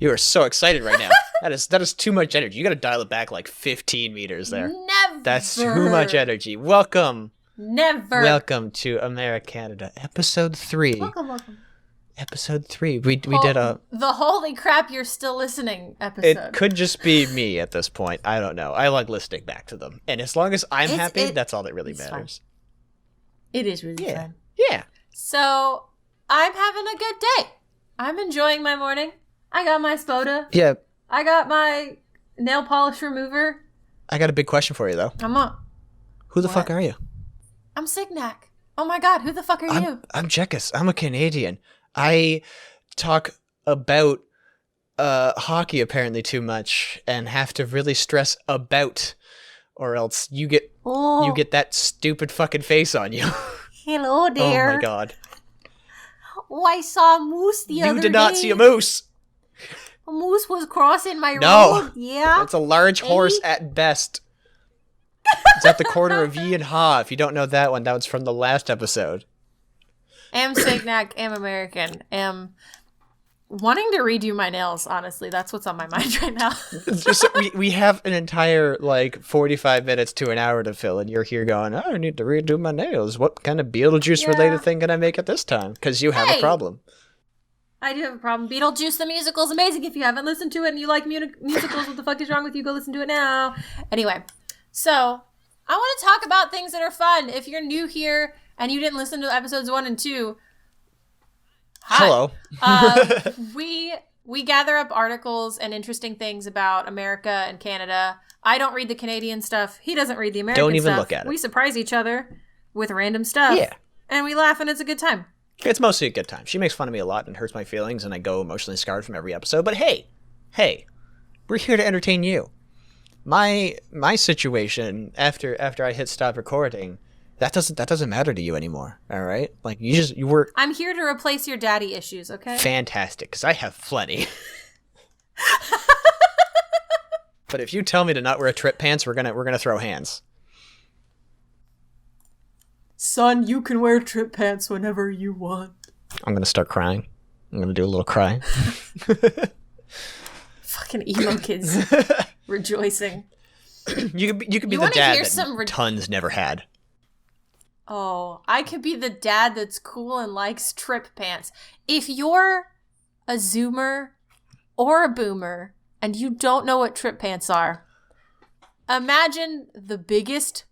You are so excited right now. That is too much energy. You got to dial it back like 15 meters there. Never. That's too much energy. Welcome to AmeriCanada, episode 3. Welcome. Episode 3. We did a... The holy crap, you're still listening episode. It could just be me at this point. I don't know. I like listening back to them. And as long as I'm happy, that's all that really matters. Fun. It is really fun. Yeah. So, I'm having a good day. I'm enjoying my morning. I got my Spoda. Yeah. I got my nail polish remover. I got a big question for you, though. I'm on. Who the fuck are you? I'm Signac. Oh my god, who the fuck are you? I'm Jekis. I'm a Canadian. I talk about hockey apparently too much and have to really stress about, or else you get that stupid fucking face on you. Hello there. Oh my god. Oh, I saw a moose the other day. You did not see a moose. A moose was crossing my road. No. Yeah. It's a large horse at best. It's at the corner of Yi and Ha. If you don't know that one, that was from the last episode. Am Signac, am American, am wanting to redo my nails, honestly. That's what's on my mind right now. Just, we have an entire, 45 minutes to an hour to fill, and you're here going, I need to redo my nails. What kind of Beetlejuice-related thing can I make at this time? Because you have a problem. I do have a problem. Beetlejuice the musical is amazing. If you haven't listened to it and you like musicals, what the fuck is wrong with you? Go listen to it now. Anyway, so I want to talk about things that are fun. If you're new here and you didn't listen to episodes 1 and 2, hi. Hello. We gather up articles and interesting things about America and Canada. I don't read the Canadian stuff. He doesn't read the American stuff. Don't even look at it. We surprise each other with random stuff. Yeah. And we laugh and it's a good time. It's mostly a good time. She makes fun of me a lot and hurts my feelings, and I go emotionally scarred from every episode. But hey, we're here to entertain you. My situation after I hit stop recording, that doesn't matter to you anymore. All right, you were. I'm here to replace your daddy issues. Okay. Fantastic, because I have plenty. But if you tell me to not wear trip pants, we're gonna throw hands. Son, you can wear trip pants whenever you want. I'm gonna start crying. I'm gonna do a little cry. Fucking emo kids rejoicing. You could be the dad that tons never had. Oh, I could be the dad that's cool and likes trip pants. If you're a Zoomer or a Boomer and you don't know what trip pants are, imagine the biggest,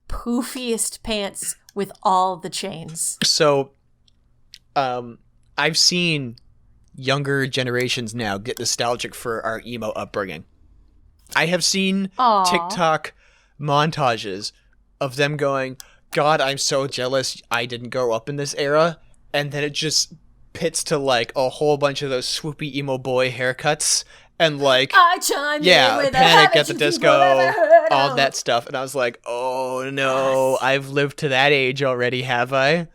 poofiest pants with all the chains. So, I've seen younger generations now get nostalgic for our emo upbringing. I have seen TikTok montages of them going, God, I'm so jealous I didn't grow up in this era. And then it just pits to a whole bunch of those swoopy emo boy haircuts and Panic at the Disco, all that stuff. And I was like, oh no, I've lived to that age already, have I?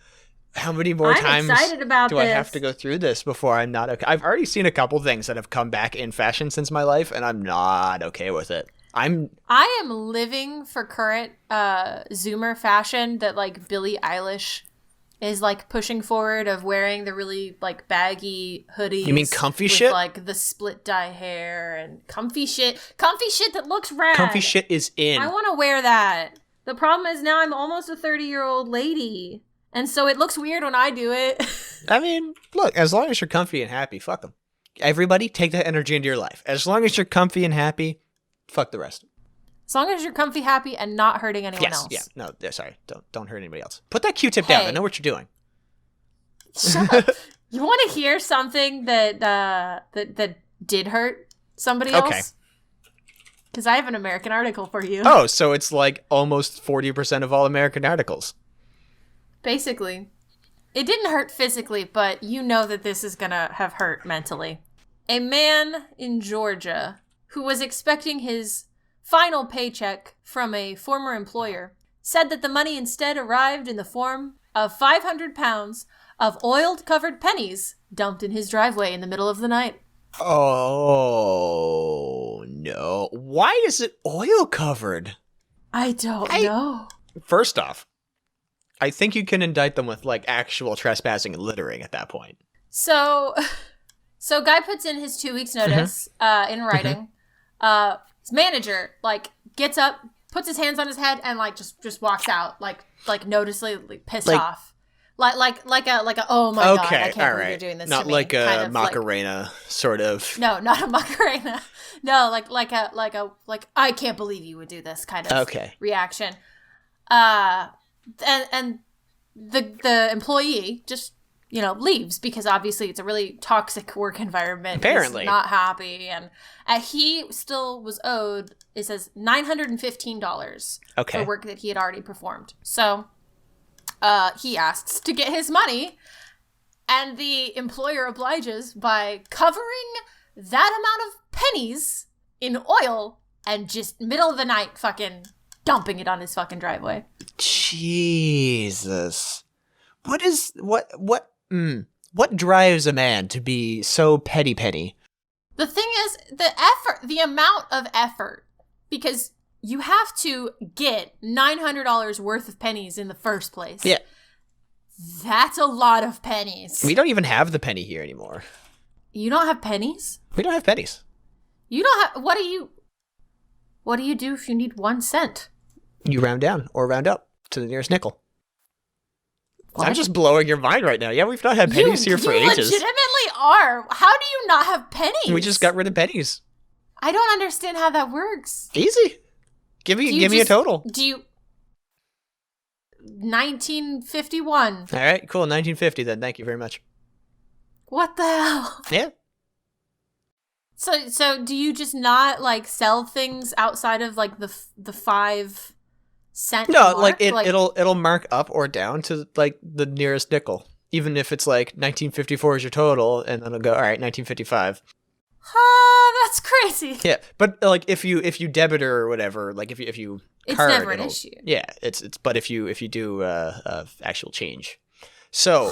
How many more times do I have to go through this before I'm not okay? I've already seen a couple things that have come back in fashion since my life, and I'm not okay with it. I am living for current Zoomer fashion that Billie Eilish is pushing forward, of wearing the really baggy hoodies. You mean comfy shit? With the split dye hair and comfy shit that looks rad. Comfy shit is in. I want to wear that. The problem is now I'm almost a 30-year-old lady, and so it looks weird when I do it. I mean, look, as long as you're comfy and happy, fuck them. Everybody, take that energy into your life. As long as you're comfy and happy, fuck the rest. As long as you're comfy, happy, and not hurting anyone else. Yes, yeah. No, sorry. Don't hurt anybody else. Put that Q-tip down. I know what you're doing. Shut up. You want to hear something that did hurt somebody else? Okay. Because I have an American article for you. Oh, so it's almost 40% of all American articles. Basically. It didn't hurt physically, but you know that this is going to have hurt mentally. A man in Georgia who was expecting his final paycheck from a former employer said that the money instead arrived in the form of 500 pounds of oil-covered pennies dumped in his driveway in the middle of the night. Oh, no. Why is it oil-covered? I don't know. First off, I think you can indict them with actual trespassing and littering at that point. So So guy puts in his 2 weeks notice in writing. His manager like gets up, puts his hands on his head, and like just walks out like noticeably pissed off. Like a oh my god, I can't believe you're doing this not to me. Like a kind of Macarena sort of. No, not a Macarena. No, like I can't believe you would do this kind of reaction. And the employee just leaves because obviously it's a really toxic work environment. Apparently, he's not happy, and he still was owed. It says $915 for work that he had already performed. So. He asks to get his money, and the employer obliges by covering that amount of pennies in oil and just middle of the night fucking dumping it on his fucking driveway. Jesus. What drives a man to be so petty? The thing is, the amount of effort, because you have to get $900 worth of pennies in the first place. Yeah. That's a lot of pennies. We don't even have the penny here anymore. You don't have pennies? We don't have pennies. You don't have... What do you do if you need 1 cent? You round down or round up to the nearest nickel. What? I'm just blowing your mind right now. Yeah, we've not had pennies here for ages. You legitimately are. How do you not have pennies? We just got rid of pennies. I don't understand how that works. Easy. Give me a total. Do you... 1951. All right, cool. 1950 then. Thank you very much. What the hell? Yeah. So do you just not like sell things outside of like the 5 cent No, mark? like it'll mark up or down to like the nearest nickel. Even if it's like 1954 is your total, and then it'll go, all right, 1955. That's crazy. Yeah, but like if you debit or whatever, like if you it's card, never an issue. Yeah, it's but if you do actual change. So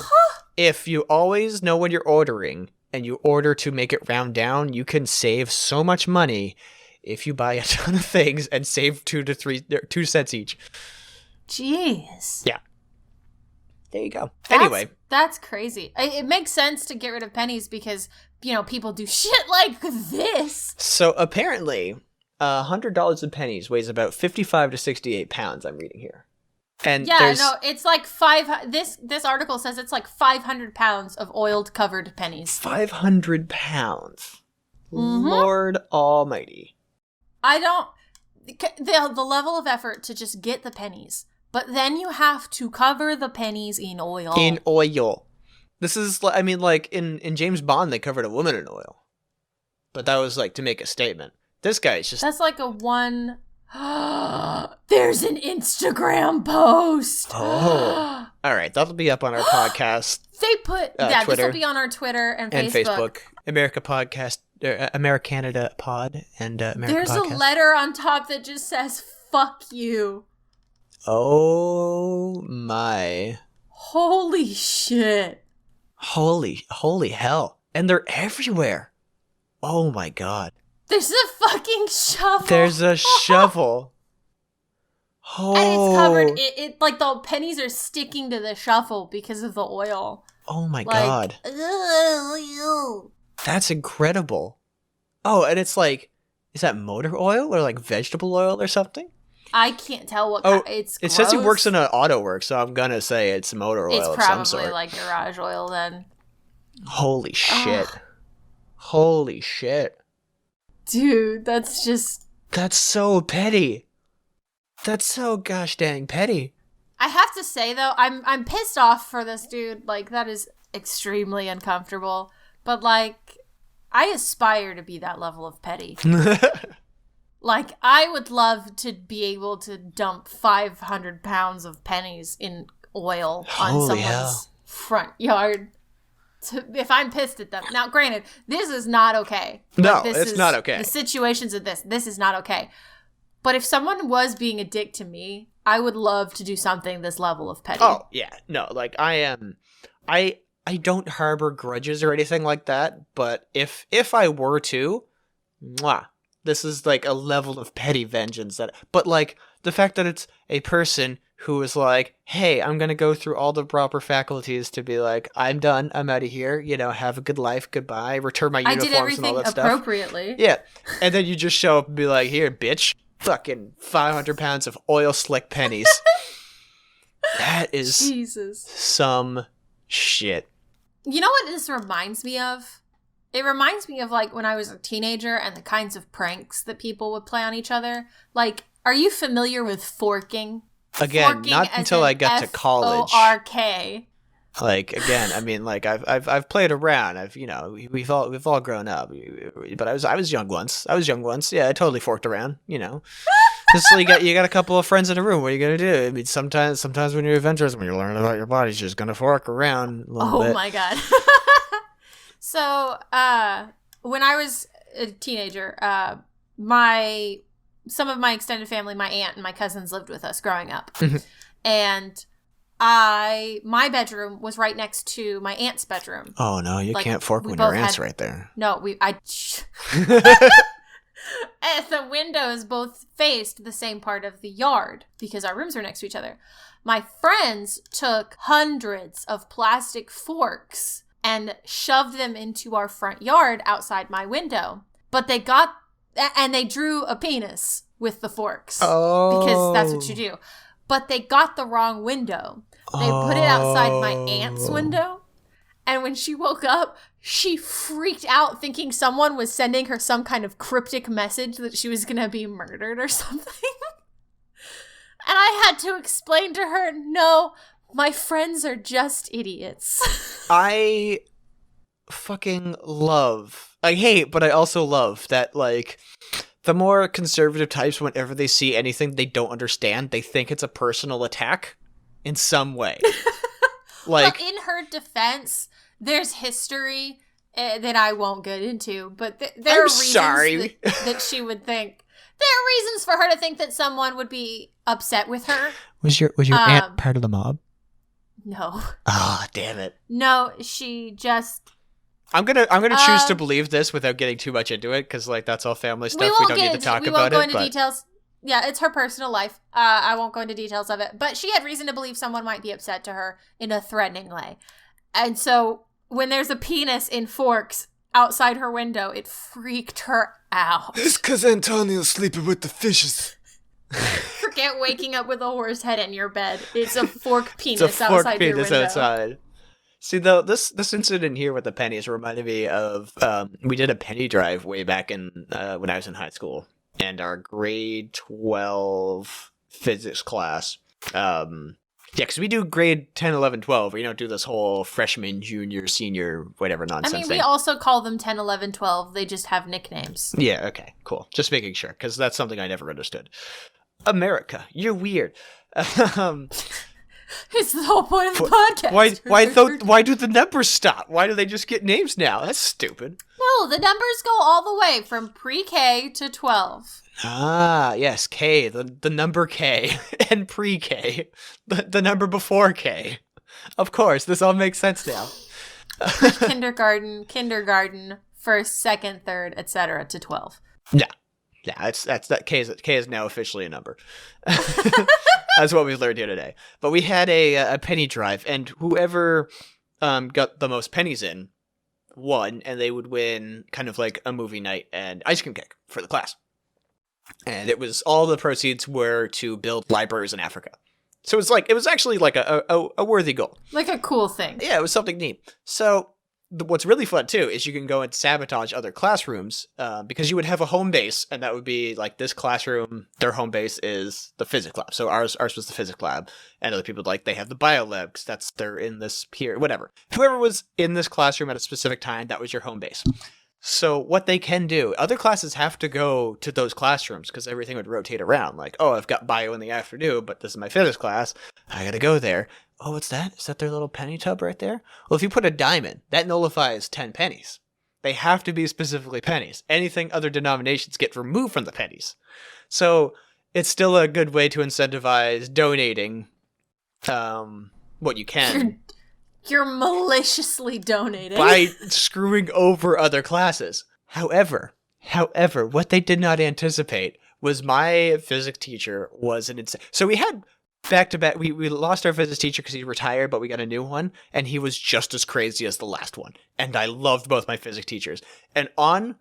if you always know when you're ordering and you order to make it round down, you can save so much money if you buy a ton of things and save 2 cents each. Jeez. Yeah. There you go. Anyway, that's crazy. It makes sense to get rid of pennies because people do shit like this. So apparently, $100 of pennies weighs about 55 to 68 pounds. I'm reading here. And it's like this article says it's like 500 pounds of oiled covered pennies. 500 pounds. Mm-hmm. Lord Almighty. The level of effort to just get the pennies, but then you have to cover the pennies in oil. This is, I mean, like in James Bond, they covered a woman in oil, but that was like to make a statement. This guy is just... That's like a one... There's an Instagram post. Oh. All right. That'll be up on our podcast. They put... Twitter, this will be on our Twitter and Facebook. America Podcast, AmeriCanada Pod, and America There's Podcast. A letter on top that just says, fuck you. Oh my. Holy shit. Holy hell. And they're everywhere. Oh my god. There's a fucking shovel. There's a shovel. Oh. And it's covered. It like the pennies are sticking to the shovel because of the oil. Oh my god. That's incredible. Oh, and it's like, is that motor oil or like vegetable oil or something? I can't tell what it's It says he works in an auto work, so I'm gonna say it's motor oil of some sort. It's probably like garage oil then. Holy shit. Holy shit. Dude, that's so petty. That's so gosh dang petty. I have to say though, I'm pissed off for this dude. Like, that is extremely uncomfortable. But like, I aspire to be that level of petty. Like, I would love to be able to dump 500 pounds of pennies in oil on someone's front yard. If I'm pissed at them. Now, granted, this is not okay. No, it's not okay. The situations of this is not okay. But if someone was being a dick to me, I would love to do something this level of petty. Oh, yeah. No, like, I don't harbor grudges or anything like that, but if I were to, this is like a level of petty vengeance but like the fact that it's a person who was like, hey, I'm going to go through all the proper faculties to be like, I'm done. I'm out of here. You know, have a good life. Goodbye. Return my uniforms and all that stuff. Appropriately. Yeah. And then you just show up and be like, here, bitch. Fucking 500 pounds of oil slick pennies. That is some shit. You know what this reminds me of? It reminds me of, like, when I was a teenager and the kinds of pranks that people would play on each other. Like, are you familiar with forking? Again, forking not until I got to college. Fork. Like, again, I mean, like, I've played around. We've all grown up. But I was young once. Yeah, I totally forked around. You know, just so you got a couple of friends in a room. What are you gonna do? I mean, sometimes when you're adventurous, when you're learning about your body, you're just gonna fork around a little bit. Oh my god. So, when I was a teenager, some of my extended family, my aunt and my cousins lived with us growing up. And my bedroom was right next to my aunt's bedroom. Oh no, you can't fork when your aunt's right there. No, and the windows both faced the same part of the yard because our rooms were next to each other. My friends took hundreds of plastic forks and shoved them into our front yard outside my window. But they drew a penis with the forks. Oh. Because that's what you do. But they got the wrong window. They put it outside my aunt's window. And when she woke up, she freaked out thinking someone was sending her some kind of cryptic message that she was going to be murdered or something. And I had to explain to her, no, my friends are just idiots. I fucking I hate, but I also love that, like, the more conservative types, whenever they see anything they don't understand, they think it's a personal attack in some way. Like, well, in her defense, there's history that I won't get into, but there are reasons that she would think. There are reasons for her to think that someone would be upset with her. Was your aunt part of the mob? No. Ah, damn it. No, she just. I'm gonna choose to believe this without getting too much into it, because, like, that's all family stuff. We don't need to talk about it. We won't go into details. Yeah, it's her personal life. I won't go into details of it. But she had reason to believe someone might be upset to her in a threatening way. And so when there's a penis in forks outside her window, it freaked her out. It's because Antonio's sleeping with the fishes. Forget waking up with a horse head in your bed. It's a fork penis outside your window. Outside. See, though, this incident here with the pennies reminded me of, we did a penny drive way back in when I was in high school, and our grade 12 physics class, because we do grade 10, 11, 12, we don't do this whole freshman, junior, senior, whatever nonsense thing. We also call them 10, 11, 12, they just have nicknames. Yeah, okay, cool. Just making sure, because that's something I never understood. America, you're weird. It's the whole point of the podcast. Why do the numbers stop? Why do they just get names now? That's stupid. No, the numbers go all the way from pre-K to 12. Ah, yes, K, the number K, and pre-K, the number before K. Of course, this all makes sense now. kindergarten, first, second, third, etc. to 12. Yeah. Yeah, that K is now officially a number. That's what we've learned here today. But we had a penny drive, and whoever got the most pennies in won, and they would win kind of like a movie night and ice cream cake for the class. And it was all the proceeds were to build libraries in Africa. So it was actually like a worthy goal. Like a cool thing. Yeah, it was something neat. So what's really fun, too, is you can go and sabotage other classrooms because you would have a home base, and that would be like this classroom, their home base is the physics lab. So ours was the physics lab, and other people, like, they have the bio lab because they're in this period, whatever. Whoever was in this classroom at a specific time, that was your home base. So what they can do, other classes have to go to those classrooms because everything would rotate around. Like, oh, I've got bio in the afternoon, but this is my physics class. I got to go there. Oh, what's that? Is that their little penny tub right there? Well, if you put a dime in, that nullifies 10 pennies. They have to be specifically pennies. Anything other denominations get removed from the pennies. So it's still a good way to incentivize donating what you can. You're maliciously donating. By screwing over other classes. However, what they did not anticipate was my physics teacher was an insane. So we had back to back. We lost our physics teacher because he retired, but we got a new one, and he was just as crazy as the last one. And I loved both my physics teachers. And on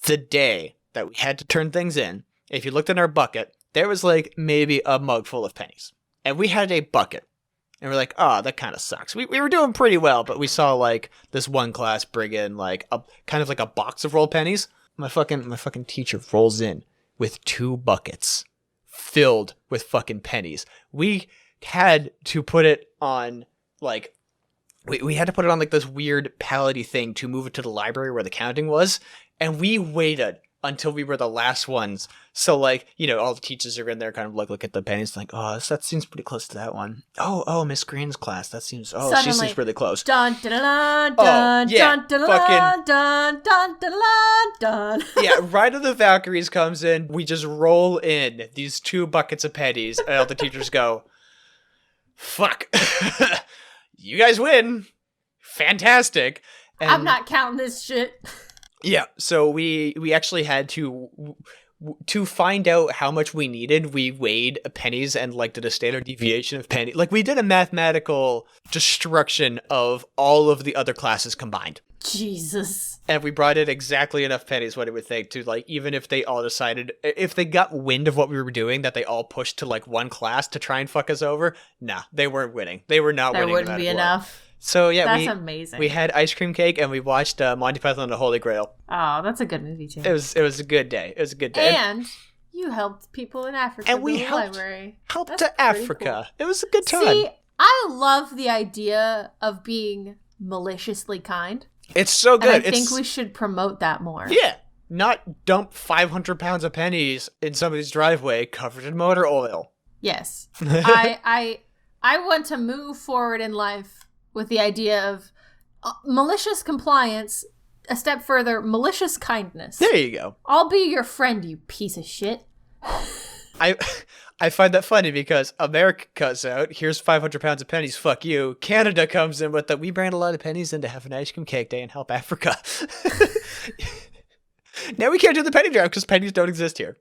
the day that we had to turn things in, if you looked in our bucket, there was like maybe a mug full of pennies. And we had a bucket. And we're like, oh, that kind of sucks. We were doing pretty well, but we saw like this one class bring in like a kind of like a box of rolled pennies. My fucking teacher rolls in with 2 buckets filled with fucking pennies. We had to put it on like we had to put it on like this weird pallet-y thing to move it to the library where the counting was, and we waited until we were the last ones. So like, you know, all the teachers are in there kind of like look at the pennies like, oh, that seems pretty close to that one. Oh, Miss Green's class, that seems Suddenly, she seems really close. Dun dun dun dun dun dun dun dun dun dun. Yeah, Ride of the Valkyries comes in, we just roll in these 2 buckets of pennies, and all the teachers go, fuck. You guys win. Fantastic. And I'm not counting this shit. Yeah, so we actually had to find out how much we needed. We weighed pennies and like did a standard deviation of penny. Like we did a mathematical destruction of all of the other classes combined. Jesus. And we brought in exactly enough pennies, what it would take to like, even if they all decided, if they got wind of what we were doing, that they all pushed to like one class to try and fuck us over. Nah, they weren't winning. They were not winning. There wouldn't be enough. So yeah, that's amazing. We had ice cream cake and we watched Monty Python and the Holy Grail. Oh, that's a good movie too. It was a good day. It was a good day. And you helped people in Africa. And we helped to Africa. Cool. It was a good time. See, I love the idea of being maliciously kind. It's so good. And I think we should promote that more. Yeah. Not dump 500 pounds of pennies in somebody's driveway covered in motor oil. Yes. I want to move forward in life with the idea of malicious compliance, a step further, malicious kindness. There you go. I'll be your friend, you piece of shit. I find that funny because America cuts out, here's 500 pounds of pennies, fuck you. Canada comes in with we bring a lot of pennies in to have an ice cream cake day and help Africa. Now we can't do the penny drive because pennies don't exist here.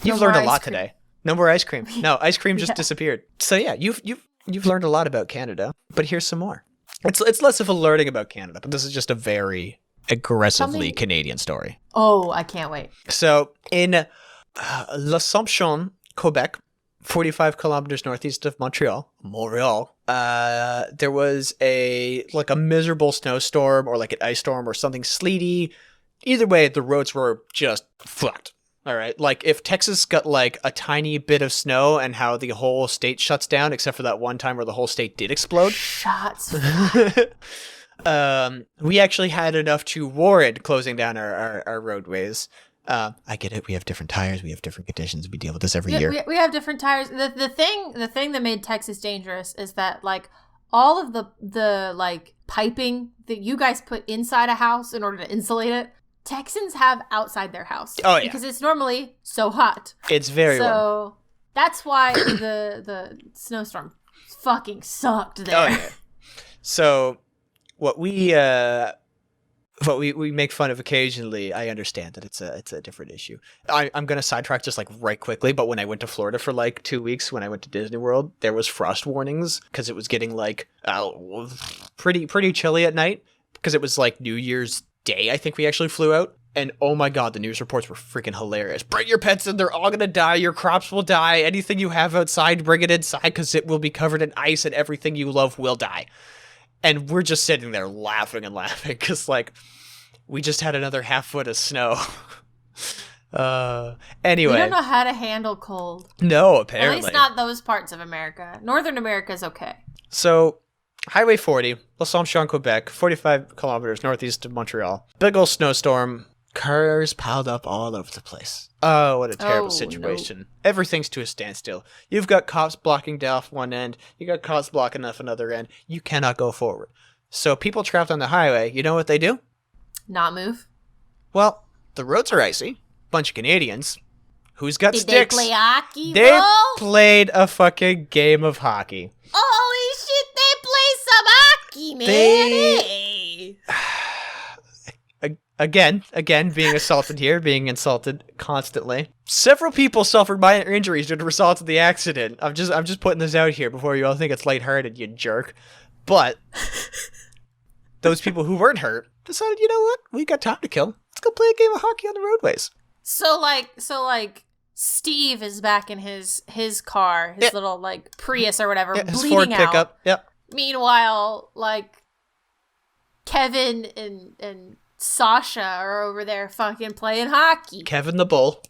You've learned a lot today. No more ice cream. No, ice cream just disappeared. So yeah, you've learned a lot about Canada, but here's some more. It's less of a learning about Canada, but this is just a very aggressively Canadian story. Oh, I can't wait. So in L'Assomption, Quebec, 45 kilometers northeast of Montreal, there was a miserable snowstorm or like an ice storm or something sleety. Either way, the roads were just fucked. All right. Like if Texas got like a tiny bit of snow and how the whole state shuts down, except for that one time where the whole state did explode. Shots. We actually had enough to warrant closing down our roadways. I get it. We have different tires. We have different conditions. We deal with this every year. We have different tires. The thing that made Texas dangerous is that like all of the like piping that you guys put inside a house in order to insulate it, Texans have outside their house. Oh, yeah. Because it's normally so hot. It's very warm. So that's why the snowstorm fucking sucked there. Oh, yeah. So what we make fun of occasionally, I understand that it's a different issue. I'm going to sidetrack just like right quickly, but when I went to Florida for like 2 weeks, when I went to Disney World, there was frost warnings because it was getting like pretty chilly at night because it was like New Year's Day, I think we actually flew out. And oh my god, the news reports were freaking hilarious. Bring your pets in, they're all gonna die, your crops will die, anything you have outside, bring it inside because it will be covered in ice and everything you love will die. And we're just sitting there laughing because like we just had another half foot of snow. Anyway. We don't know how to handle cold. No, apparently. At least not those parts of America. Northern America is okay. So Highway 40, L'Assomption, Quebec, 45 kilometers northeast of Montreal. Big ol' snowstorm. Cars piled up all over the place. Oh, what a terrible situation. No. Everything's to a standstill. You've got cops blocking off one end. You got cops blocking off another end. You cannot go forward. So people trapped on the highway, you know what they do? Not move. Well, the roads are icy. Bunch of Canadians. Who's got sticks? Did they play hockey, They bro? played a fucking game of hockey. Holy shit, they play some hockey, man. Again, being assaulted here, being insulted constantly. Several people suffered minor injuries due to results of the accident. I'm just putting this out here before you all think it's lighthearted, you jerk. But those people who weren't hurt decided, you know what? We got time to kill. Let's go play a game of hockey on the roadways. So Steve is back in his car, his little like Prius or whatever, his bleeding Ford out. pickup. Yep. Meanwhile, like Kevin and Sasha are over there fucking playing hockey. Kevin the Bull.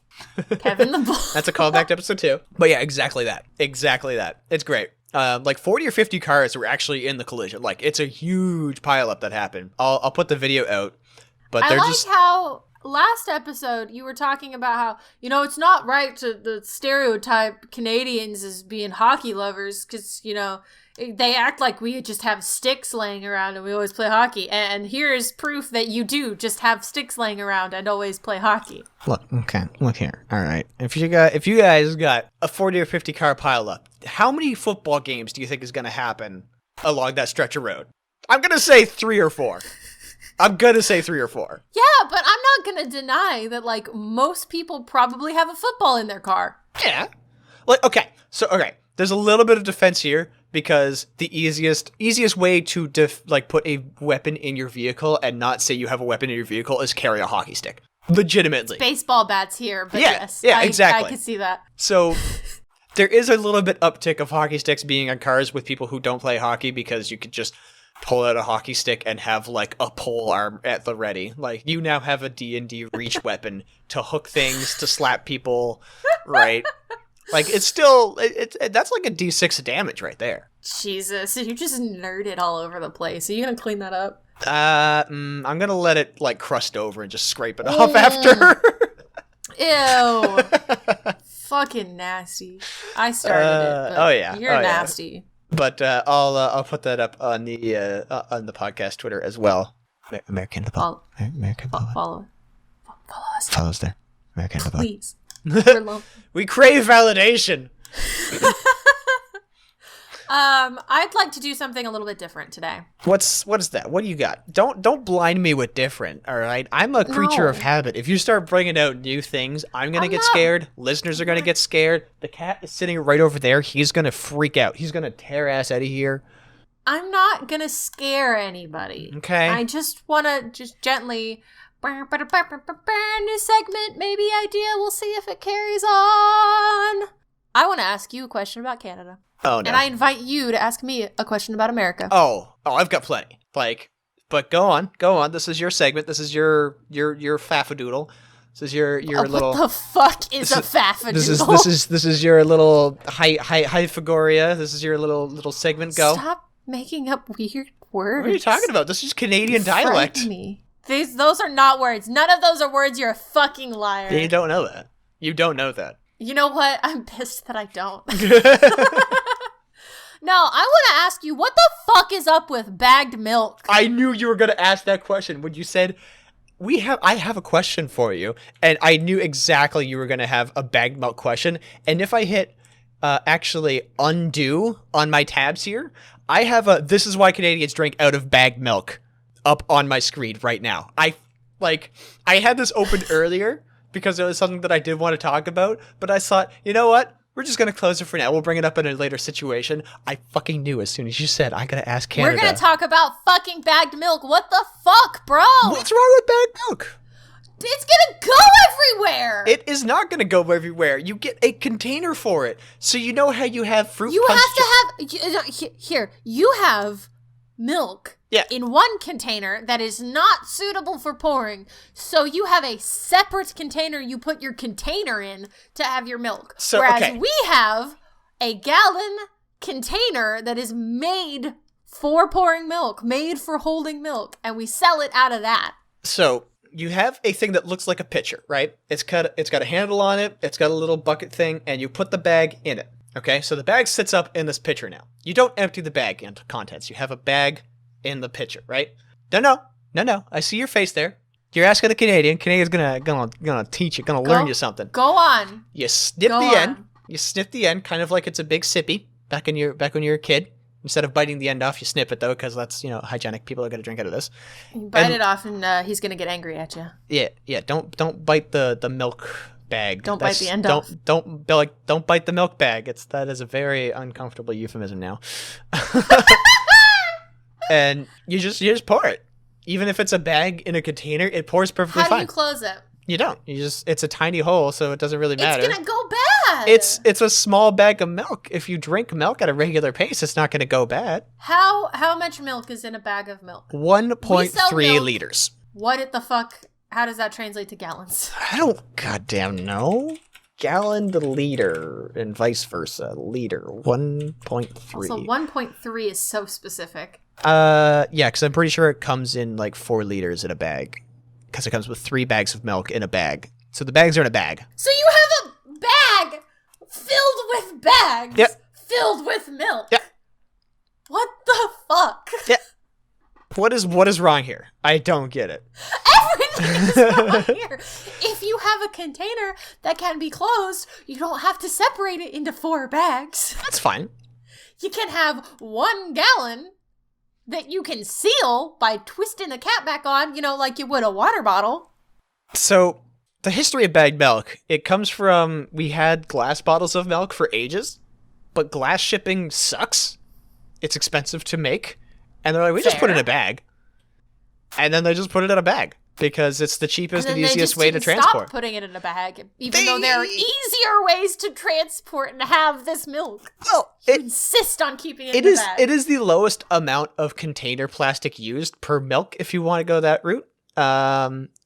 Kevin the Bull. That's a callback to episode 2. But yeah, exactly that. It's great. Like 40 or 50 cars were actually in the collision. Like, it's a huge pileup that happened. I'll put the video out. But I like how last episode you were talking about how, you know, it's not right to the stereotype Canadians as being hockey lovers because, you know, they act like we just have sticks laying around and we always play hockey. And here's proof that you do just have sticks laying around and always play hockey. Look here. All right. If you guys got a 40 or 50 car pileup, how many football games do you think is going to happen along that stretch of road? I'm going to say 3 or 4. Yeah, but I'm not going to deny that, like, most people probably have a football in their car. Yeah. Like, okay. There's a little bit of defense here because the easiest way to put a weapon in your vehicle and not say you have a weapon in your vehicle is carry a hockey stick. Legitimately. It's baseball bats here, but yes. Yeah, exactly. I can see that. So there is a little bit uptick of hockey sticks being on cars with people who don't play hockey because you could just pull out a hockey stick and have like a pole arm at the ready. Like, you now have a D&D reach weapon to hook things, to slap people, right? Like, it's still that's like a D6 damage right there. Jesus, you just nerded all over the place. Are you gonna clean that up? I'm gonna let it like crust over and just scrape it off after. Ew. Fucking nasty. I started it. But you're nasty. Yeah. But I'll put that up on the podcast Twitter as well. AmeriCanada. Follow us. Follow us there. AmeriCanada. Please. We're low. We crave validation. I'd like to do something a little bit different today. What is that? What do you got? Don't blind me with different, all right? I'm a creature of habit. If you start bringing out new things, I'm going to get scared. Listeners are going to get scared. The cat is sitting right over there. He's going to freak out. He's going to tear ass out of here. I'm not going to scare anybody. Okay. I just want to just gently... New segment, maybe idea. We'll see if it carries on. I want to ask you a question about Canada. Oh, no. And I invite you to ask me a question about America. Oh, I've got plenty. But go on. This is your segment. This is your faffadoodle. This is your little. What the fuck is a faffadoodle? This is your little hyphagoria. This is your little segment. Go. Stop making up weird words. What are you talking about? This is Canadian dialect. Me. Those are not words. None of those are words. You're a fucking liar. You don't know that. You know what? I'm pissed that I don't. No, I want to ask you, what the fuck is up with bagged milk? I knew you were going to ask that question when you said, I have a question for you. And I knew exactly you were going to have a bagged milk question. And if I hit actually undo on my tabs here, I have this is why Canadians drink out of bagged milk up on my screen right now. I had this opened earlier because it was something that I did want to talk about, but I thought, you know what? We're just going to close it for now. We'll bring it up in a later situation. I fucking knew as soon as you said, I got to ask Canada. We're going to talk about fucking bagged milk. What the fuck, bro? What's wrong with bagged milk? It's going to go everywhere. It is not going to go everywhere. You get a container for it. So you know how you have fruit You punch have to have... Here, you have milk in one container that is not suitable for pouring. So you have a separate container you put your container in to have your milk. So, whereas we have a gallon container that is made for pouring milk, made for holding milk, and we sell it out of that. So you have a thing that looks like a pitcher, right? It's got a handle on it. It's got a little bucket thing, and you put the bag in it. Okay, so the bag sits up in this pitcher now. You don't empty the bag into contents. You have a bag in the pitcher, right? No. I see your face there. You're asking a Canadian. Canadian's gonna teach you, gonna learn you something. Go on. You snip the end. You snip the end, kind of like it's a big sippy back when you're a kid. Instead of biting the end off, you snip it, though, because that's, hygienic. People are going to drink out of this. You bite it off, and he's going to get angry at you. Yeah. Don't bite the milk bag. Don't bite the end off. Don't bite the milk bag. That is a very uncomfortable euphemism now. And you just pour it. Even if it's a bag in a container, it pours perfectly fine. How do you close it? You don't. It's a tiny hole, so it doesn't really matter. It's gonna go bad. It's a small bag of milk. If you drink milk at a regular pace, it's not gonna go bad. How much milk is in a bag of milk? 1.3 liters. What the fuck? How does that translate to gallons? I don't goddamn know. Gallon to liter and vice versa. Liter 1.3. Also, 1.3 is so specific. Yeah, because I'm pretty sure it comes in like 4 liters in a bag. Because it comes with 3 bags of milk in a bag. So the bags are in a bag. So you have a bag filled with bags filled with milk. Yeah. What the fuck? Yeah. What is wrong here? I don't get it. Everything is wrong here. If you have a container that can be closed, you don't have to separate it into 4 bags. That's fine. You can have 1 gallon that you can seal by twisting the cap back on, like you would a water bottle. So, the history of bagged milk, it comes from, we had glass bottles of milk for ages, but glass shipping sucks. It's expensive to make. And they're like, we just put it in a bag. And then they just put it in a bag because it's the cheapest and easiest way to transport. Stop putting it in a bag, even though there are easier ways to transport and have this milk. Well, you insist on keeping it in a bag. It is the lowest amount of container plastic used per milk if you want to go that route.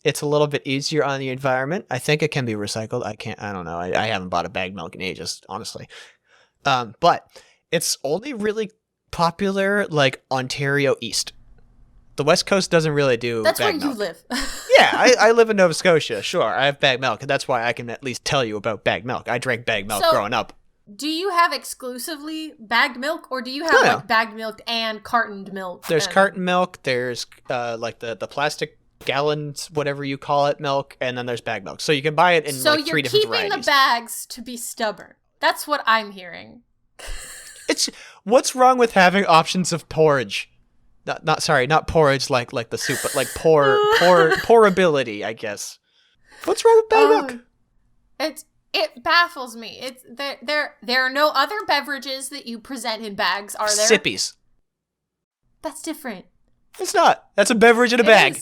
It's a little bit easier on the environment. I think it can be recycled. I don't know. I haven't bought a bagged milk in ages, honestly. But it's only really popular like Ontario East. The West Coast doesn't really do That's bagged where milk. you live. Yeah, I live in Nova Scotia. Sure, I have bagged milk, and that's why I can at least tell you about bagged milk. I drank bagged milk growing up. Do you have exclusively bagged milk, or do you have like bagged milk and cartoned milk? There's carton milk. There's like the plastic gallons, whatever you call it, milk, and then there's bagged milk. So you can buy it in 3 different varieties. So you're keeping the bags to be stubborn. That's what I'm hearing. What's wrong with having options of porridge? Not porridge like the soup, but like pourability, I guess. What's wrong with bagged milk? It baffles me. It's there are no other beverages that you present in bags, are there? Sippies. That's different. It's not. That's a beverage in a bag.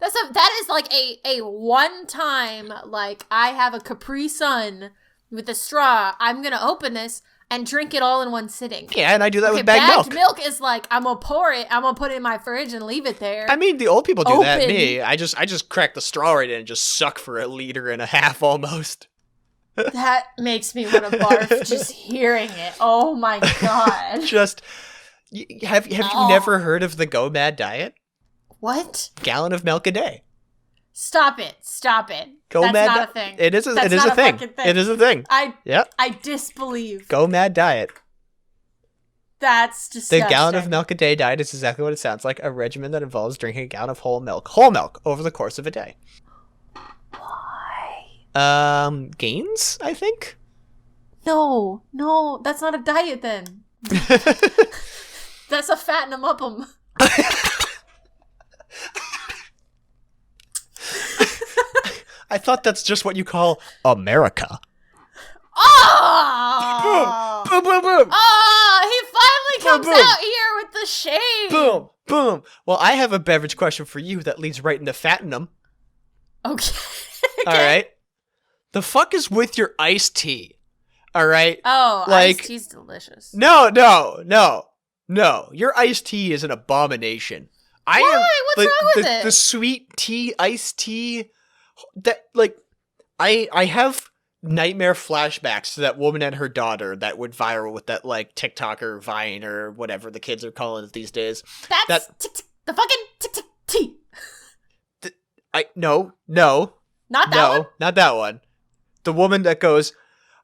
That is like a one time, like, I have a Capri Sun with a straw. I'm gonna open this and drink it all in one sitting. Yeah, and I do that with bagged milk. Bagged milk is like, I'm gonna pour it, I'm gonna put it in my fridge and leave it there. I mean, the old people do that. Me, I just crack the straw right in and just suck for 1.5 liters almost. That makes me want to barf just hearing it. Oh my god. Have you never heard of the Go Mad diet? What? Gallon of milk a day. Stop it. That's not a thing. It is a thing. It is a thing. I disbelieve. Go Mad diet. That's disgusting. The gallon of milk a day diet is exactly what it sounds like. A regimen that involves drinking a gallon of whole milk over the course of a day. Why? Gains, I think? No, that's not a diet then. That's a fatten 'em up 'em. I thought that's just what you call America. Oh! Boom, boom, boom, boom. Oh, he finally comes out here with the shade. Boom, boom. Well, I have a beverage question for you that leads right into fattening. Okay. All right. The fuck is with your iced tea? All right. Oh, like, iced tea's delicious. No. Your iced tea is an abomination. Why? What's wrong with it? The sweet tea, iced tea. That, like, I have nightmare flashbacks to that woman and her daughter that went viral with that, like, TikTok or Vine or whatever the kids are calling it these days. That's the fucking tea. No. Not that one? Not that one. The woman that goes,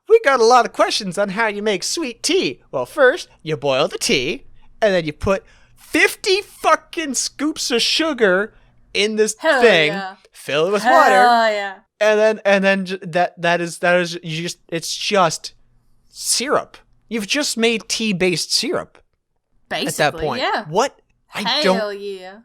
we got a lot of questions on how you make sweet tea. Well, first, you boil the tea, and then you put 50 fucking scoops of sugar in this thing, fill it with water, yeah. and then that is it's just syrup. You've just made tea-based syrup. Basically, at that point. Yeah. What? Hell yeah.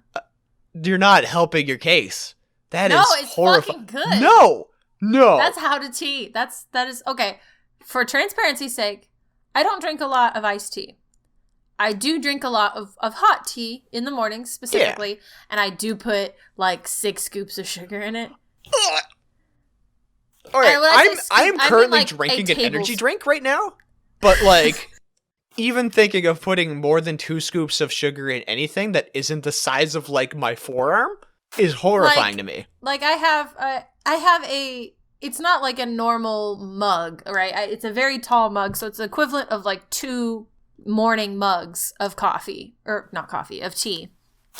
You're not helping your case. That is it's horrifying. fucking good. No. That's how to tea. That is okay. For transparency's sake, I don't drink a lot of iced tea. I do drink a lot of hot tea in the mornings specifically, and I do put like 6 scoops of sugar in it. All right, I'm currently drinking an energy drink right now, but like, even thinking of putting more than 2 scoops of sugar in anything that isn't the size of like my forearm is horrifying to me. Like I have a. It's not like a normal mug, right? It's a very tall mug, so it's the equivalent of like 2 morning mugs of coffee, or not coffee, of tea.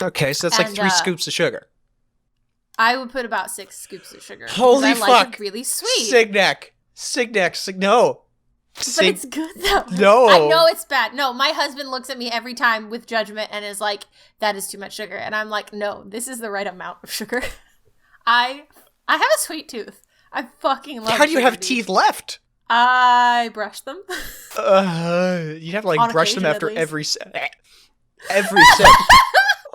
Okay, so that's like 3 scoops of sugar. I would put about 6 scoops of sugar. Holy fuck! Like it really sweet. No. But it's good though. No. I know it's bad. No, my husband looks at me every time with judgment and is like, "That is too much sugar," and I'm like, "No, this is the right amount of sugar." I have a sweet tooth. I fucking love. How do you have teeth left? I brush them. You'd have to like brush them after every sip.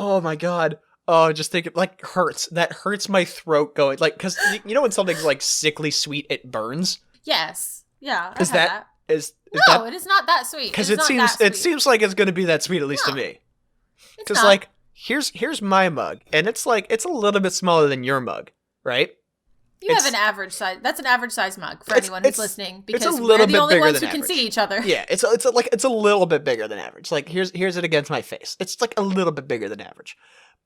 Oh my god. Oh, just think it like hurts. That hurts my throat going like because you know when something's like sickly sweet, it burns. Yes. Yeah. Is that? It is not that sweet. Because it seems like it's gonna be that sweet at least to me. Because like here's my mug, and it's like it's a little bit smaller than your mug, right? You have an average size. That's an average size mug for anyone who's listening, because we're the only ones who can see each other. Yeah, it's a little bit bigger than average. Like here's it against my face. It's like a little bit bigger than average,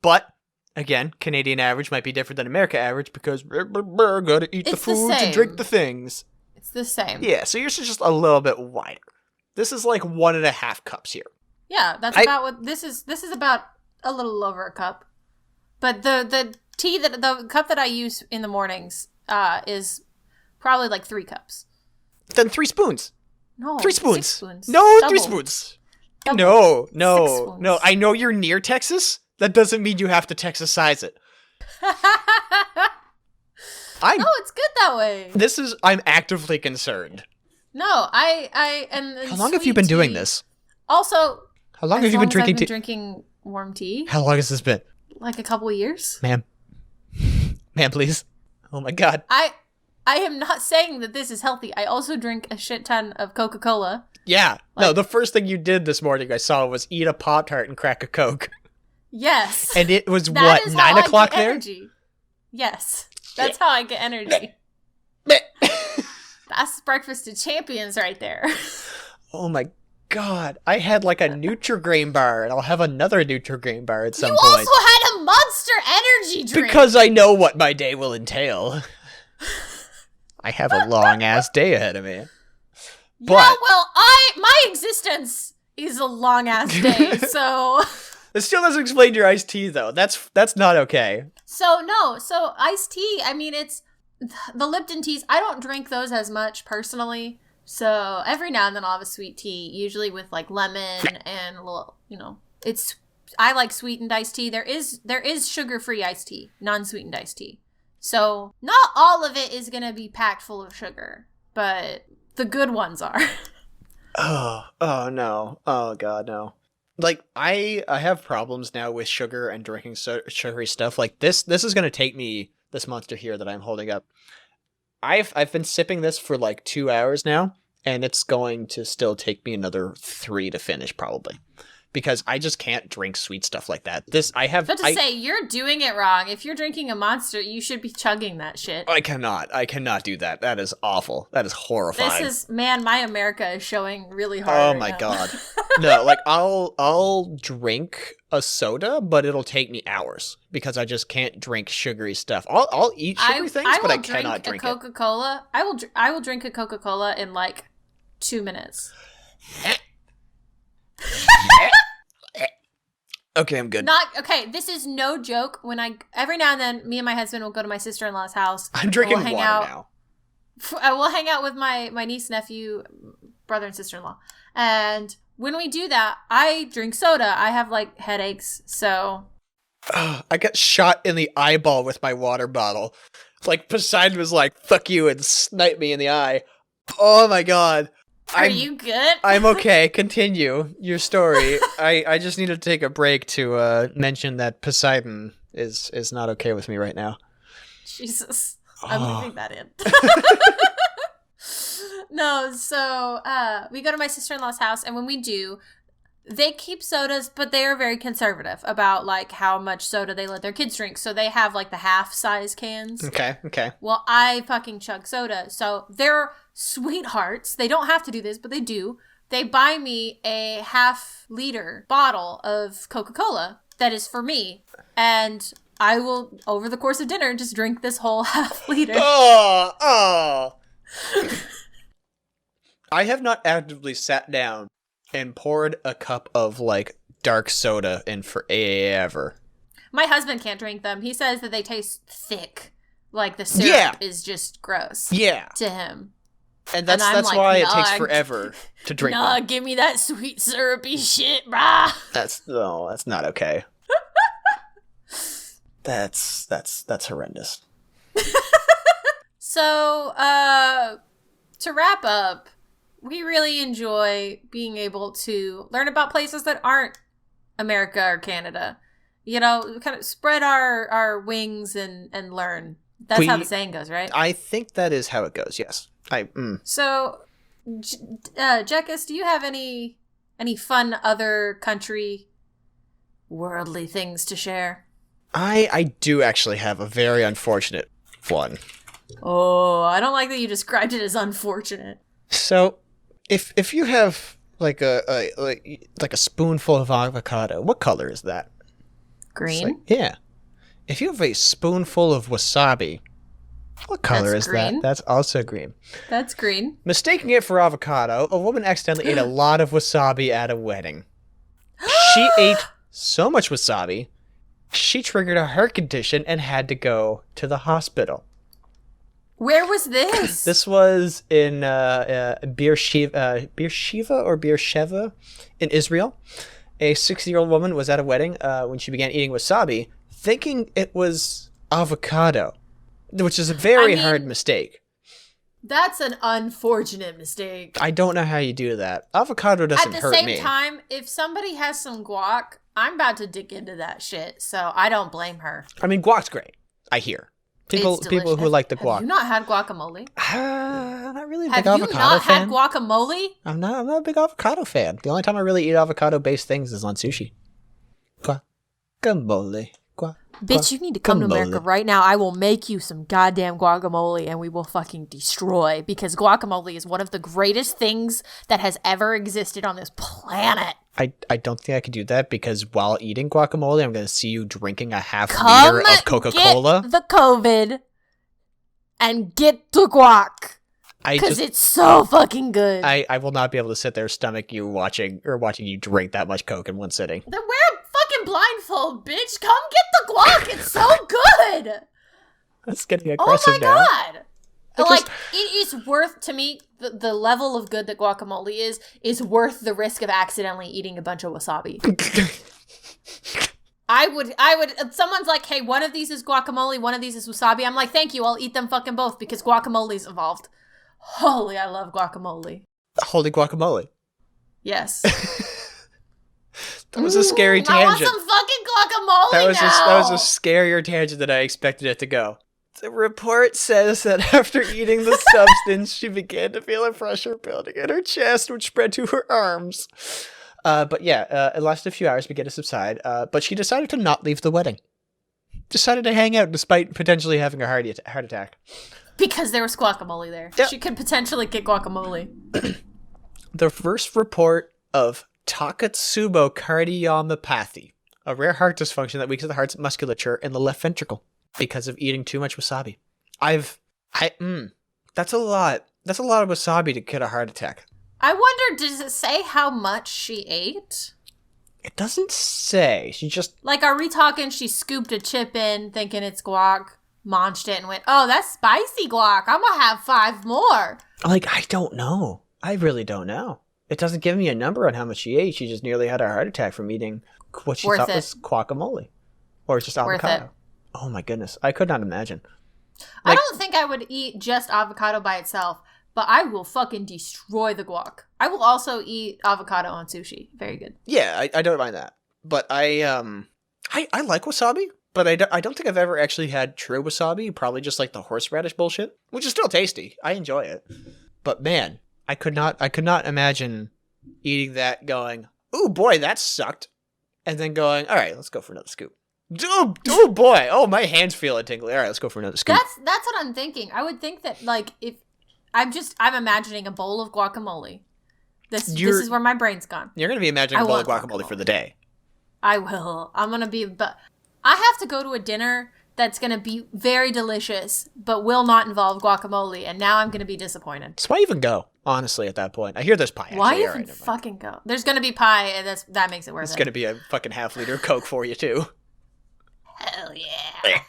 but again, Canadian average might be different than America average because we're gotta eat the foods and drink the things. It's the same. Yeah, so yours is just a little bit wider. This is like 1.5 cups here. Yeah, that's about what this is. This is about a little over a cup, but the tea the cup that I use in the mornings is probably like 3 cups. Then 3 spoons. No, 3 spoons. 6 spoons. No, Double. 3 spoons. Double. No. I know you're near Texas. That doesn't mean you have to Texas-size it. No, it's good that way. I'm actively concerned. No, and how long have you been doing this? Also, how long have you been drinking tea? Drinking warm tea. How long has this been? Like a couple of years. Ma'am, please. Oh my god. I am not saying that this is healthy. I also drink a shit ton of Coca-Cola. Yeah. No, the first thing you did this morning I saw was eat a Pop-Tart and crack a Coke. Yes. And it was what, 9 o'clock there? Energy. Yes. That's how I get energy. That's breakfast of champions right there. Oh my god. I had like a Nutri-Grain bar, and I'll have another Nutri-Grain bar at some point. You also had a Monster Energy drink. Because I know what my day will entail. I have a long-ass day ahead of me. But, yeah, well, my existence is a long-ass day, so... It still doesn't explain your iced tea, though. That's not okay. So iced tea, I mean, it's the Lipton teas. I don't drink those as much personally. So every now and then I'll have a sweet tea, usually with like lemon and a little, I like sweetened iced tea. There is sugar-free iced tea, non-sweetened iced tea. So not all of it is going to be packed full of sugar, but the good ones are. Oh no. Oh god, no. Like, I have problems now with sugar and drinking sugary stuff. Like, this is going to take me, this monster here that I'm holding up. I've been sipping this for like 2 hours now, and it's going to still take me another 3 to finish, probably. Because I just can't drink sweet stuff like that. Say, you're doing it wrong. If you're drinking a Monster, you should be chugging that shit. I cannot do that. That is awful. That is horrifying. My America is showing really hard. Oh my god. No, like I'll drink a soda, but it'll take me hours because I just can't drink sugary stuff. I'll eat sugary things, but I cannot drink a Coca-Cola. I will drink a Coca-Cola in like 2 minutes. Okay, I'm good. This is no joke. Every now and then, me and my husband will go to my sister-in-law's house. I'm drinking water now. We'll hang out with my niece, nephew, brother, and sister-in-law. And when we do that, I drink soda. I have like headaches, so. I got shot in the eyeball with my water bottle. Like Poseidon was like, "Fuck you," and sniped me in the eye. Oh my god. Are you good? I'm okay. Continue your story. I just need to take a break to mention that Poseidon is not okay with me right now. Jesus. I'm leaving that in. No, so we go to my sister-in-law's house, and when we do, they keep sodas, but they are very conservative about like how much soda they let their kids drink. So they have like the half-size cans. Okay. Well, I fucking chug soda. So they're sweethearts. They don't have to do this, but they do. They buy me a half-liter bottle of Coca-Cola that is for me. And I will, over the course of dinner, just drink this whole half-liter. Oh. I have not actively sat down and poured a cup of, like, dark soda in forever. My husband can't drink them. He says that they taste thick. Like the syrup is just gross. Yeah. To him. And that's like, why it takes forever to drink them. Give me that sweet syrupy shit, brah. That's not okay. That's horrendous. So, to wrap up, we really enjoy being able to learn about places that aren't America or Canada. You know, kind of spread our wings and learn. That's how the saying goes, right? I think that is how it goes, yes. So, Jekis, do you have any fun other country worldly things to share? I do actually have a very unfortunate one. Oh, I don't like that you described it as unfortunate. So, if you have like a spoonful of avocado, what color is that? Green. Like, yeah. If you have a spoonful of wasabi, what color is green. that? That's also green. That's green. Mistaking it for avocado, a woman accidentally ate a lot of wasabi at a wedding. She ate so much wasabi, she triggered a heart condition and had to go to the hospital. Where was this? This was in Beersheva in Israel. A 60-year-old woman was at a wedding when she began eating wasabi, thinking it was avocado, which is a very hard mistake. That's an unfortunate mistake. I don't know how you do that. Avocado doesn't hurt me. At the same time, if somebody has some guac, I'm about to dig into that shit, so I don't blame her. I mean, guac's great, I hear. People who like the guac. Have you not had guacamole? I'm not really a big avocado fan. Have you not had guacamole? I'm not a big avocado fan. The only time I really eat avocado-based things is on sushi. Guacamole. Bitch, you need to come to America right now. I will make you some goddamn guacamole and we will fucking destroy, because guacamole is one of the greatest things that has ever existed on this planet. I don't think I could do that, because while eating guacamole, I'm going to see you drinking a half-liter of Coca-Cola. Get the COVID and get the guac. Because it's so fucking good. I will not be able to sit there stomach you watching you drink that much Coke in one sitting. Then wear a fucking blindfold, bitch. Come get the guac. It's so good. That's getting aggressive now. Oh my god. Like, it is worth, to me, the level of good that guacamole is worth the risk of accidentally eating a bunch of wasabi. I would, someone's like, hey, one of these is guacamole, one of these is wasabi. I'm like, thank you, I'll eat them fucking both, because guacamole's evolved. Holy, I love guacamole. Holy guacamole. Yes. That was a scary tangent. I want some fucking guacamole That was a scarier tangent than I expected it to go. The report says that after eating the substance, she began to feel a pressure building in her chest, which spread to her arms. But yeah, it lasted a few hours, began to subside. But she decided to not leave the wedding. Decided to hang out despite potentially having a heart attack. Because there was guacamole there. Yep. She could potentially get guacamole. The first report of Takotsubo cardiomyopathy, a rare heart dysfunction that weakens the heart's musculature in the left ventricle because of eating too much wasabi. That's a lot. That's a lot of wasabi to get a heart attack. I wonder, does it say how much she ate? It doesn't say. She just... Like, are we talking she scooped a chip in thinking it's guac, munched it, and went, oh, that's spicy guac. I'm going to have 5 more. Like, I don't know. I really don't know. It doesn't give me a number on how much she ate. She just nearly had a heart attack from eating what she thought was guacamole. Or just avocado. Oh my goodness. I could not imagine. I don't think I would eat just avocado by itself. but I will fucking destroy the guac. I will also eat avocado on sushi. Very good. Yeah, I don't mind that. But I like wasabi, but I don't think I've ever actually had true wasabi. Probably just like the horseradish bullshit, which is still tasty. I enjoy it. But man, I could not imagine eating that going, "Ooh boy, that sucked." And then going, "All right, let's go for another scoop." Oh boy. Oh, my hands feel it tingly. All right, let's go for another scoop. That's what I'm thinking. I would think that like if I'm imagining a bowl of guacamole. This is where my brain's gone. You're going to be imagining a bowl of guacamole for the day. I will. I'm going to be, but I have to go to a dinner that's going to be very delicious, but will not involve guacamole. And now I'm going to be disappointed. So why even go, honestly, at that point? I hear there's pie. Actually. Why even fucking go? There's going to be pie, and that makes it worth it. It's going to be a fucking half-liter of Coke for you, too. Hell yeah.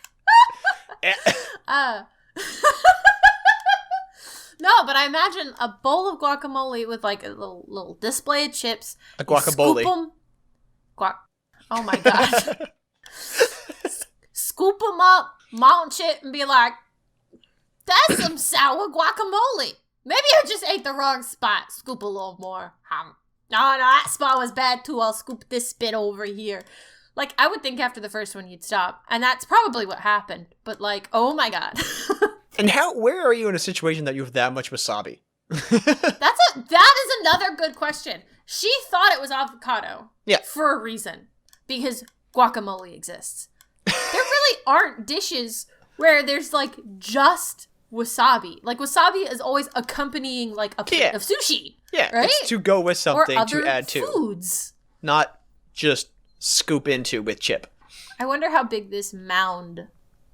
No, but I imagine a bowl of guacamole with like a little display of chips. A guacamole. Scoop them. Oh my god. Scoop them up, munch it, and be like, that's some sour guacamole. Maybe I just ate the wrong spot. Scoop a little more. No, that spot was bad too. I'll scoop this bit over here. Like, I would think after the first one you'd stop. And that's probably what happened. But like, oh my god. And where are you in a situation that you have that much wasabi? That is another good question. She thought it was avocado. Yeah. For a reason. Because guacamole exists. There really aren't dishes where there's like just wasabi. Like wasabi is always accompanying like a plate of sushi. Yeah. Right? It's to go with something or other to add to. Foods. Not just scoop into with chip. I wonder how big this mound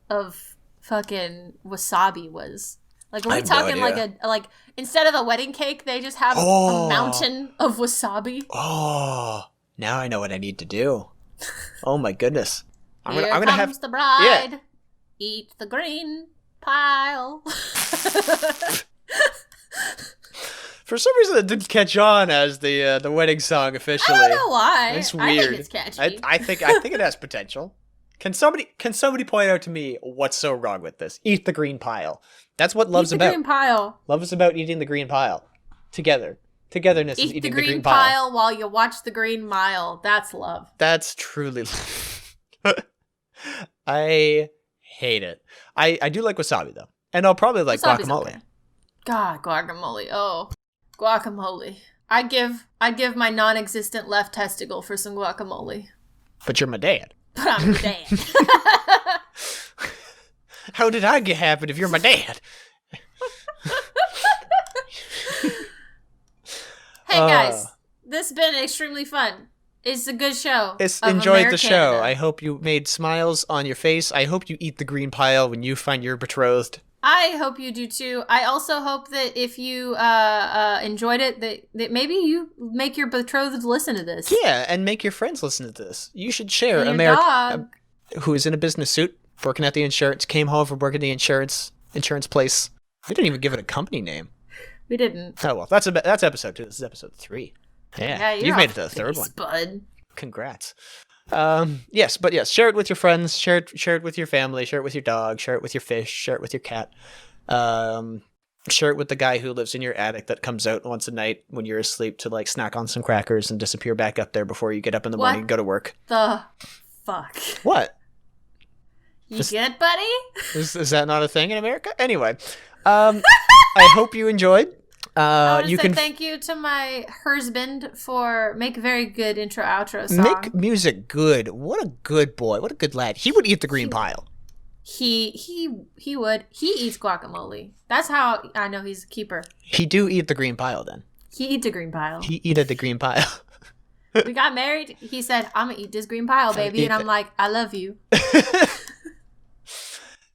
of fucking wasabi was. Like, are we talking like instead of a wedding cake, they just have a mountain of wasabi? Oh, now I know what I need to do. Oh my goodness. Here comes the bride. Yeah. Eat the green pile. For some reason, it didn't catch on as the wedding song officially. I don't know why. It's weird. I think it's catchy. I think it has potential. Can somebody point out to me what's so wrong with this? Eat the green pile. That's what love's about. Eat the green pile. Love is about eating the green pile. Togetherness is eating the green pile. While you watch the Green Mile. That's love. That's truly love. I hate it. I do like wasabi though, and I'll probably like Wasabi's guacamole. Okay. God, guacamole. Oh, guacamole. I give my non-existent left testicle for some guacamole. But you're my dad. But I'm your dad. How did I get happen if you're my dad? Hey guys, this has been extremely fun. It's a good show. Enjoyed the show. I hope you made smiles on your face. I hope you eat the green pile when you find your betrothed. I hope you do too. I also hope that if you enjoyed it, that maybe you make your betrothed listen to this. Yeah, and make your friends listen to this. You should share. America, who is in a business suit, working at the insurance, came home from working at the insurance place. We didn't even give it a company name. We didn't. Oh well, that's episode 2. This is episode 3. Yeah, you've made it to the third one. Bud. Congrats. Yes, share it with your friends, share it with your family, share it with your dog, share it with your fish, share it with your cat. Share it with the guy who lives in your attic that comes out once a night when you're asleep to like snack on some crackers and disappear back up there before you get up in the morning and go to work. The fuck? What? You good, buddy? Is that not a thing in America? Anyway, I hope you enjoyed. I want to say thank you to my husband for make a very good intro outro song. Make music good. What a good boy. What a good lad. He would eat the green pile. He would. He eats guacamole. That's how I know he's a keeper. He do eat the green pile then. He eats a green pile. He eated the green pile. We got married. He said, "I'm gonna eat this green pile, baby," and I'm like, "I love you."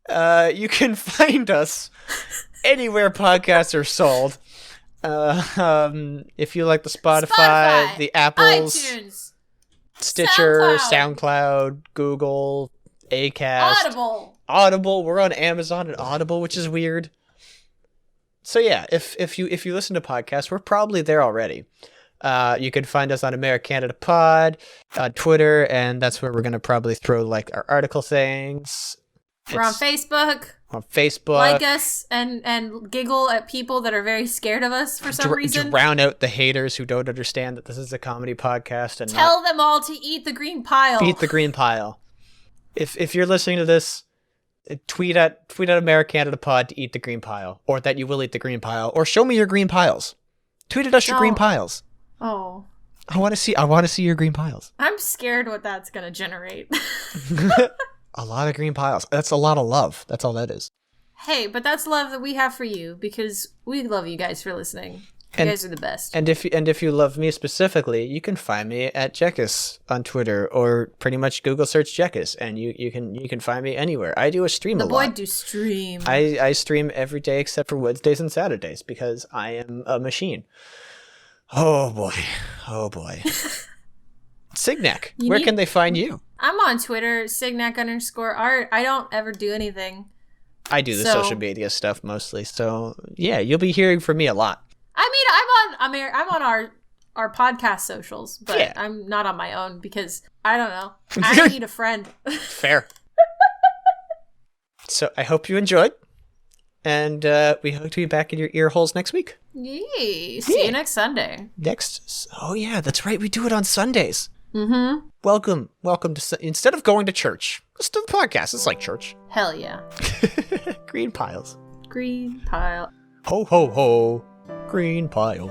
You can find us anywhere podcasts are sold. If you like the Spotify, the Apples, iTunes, Stitcher, SoundCloud, Google, Acast, Audible. We're on Amazon and Audible, which is weird. So yeah, if you listen to podcasts, we're probably there already. You can find us on AmeriCanada Pod on Twitter, and that's where we're gonna probably throw like our article things. We're on Facebook. on Facebook. Like us and giggle at people that are very scared of us for some reason. Drown out the haters who don't understand that this is a comedy podcast. And tell them all to eat the green pile. Eat the green pile. If you're listening to this, tweet at AmeriCanada Pod to eat the green pile, or that you will eat the green pile, or show me your green piles. Tweet at us your green piles. Oh. I want to see your green piles. I'm scared what that's going to generate. A lot of green piles. That's a lot of love. That's all that is. Hey, but that's love that we have for you because we love you guys for listening. You guys are the best. And if you love me specifically, you can find me at Jekis on Twitter, or pretty much Google search Jekis, and you can find me anywhere. I do a stream a lot. The boy do stream. I stream every day except for Wednesdays and Saturdays because I am a machine. Oh boy. Signac, where can they find you? I'm on Twitter, Signac_art. I don't ever do anything. I do the social media stuff mostly, so yeah, you'll be hearing from me a lot. I mean, I'm on our podcast socials, but yeah. I'm not on my own because I don't know. I need a friend. Fair. So I hope you enjoyed. And we hope to be back in your ear holes next week. Yay. See you next Sunday. Oh, yeah, that's right. We do it on Sundays. Mm-hmm. Welcome to... Instead of going to church, let's do the podcast. It's like church. Hell yeah. Green piles. Green pile. Ho, ho, ho. Green pile.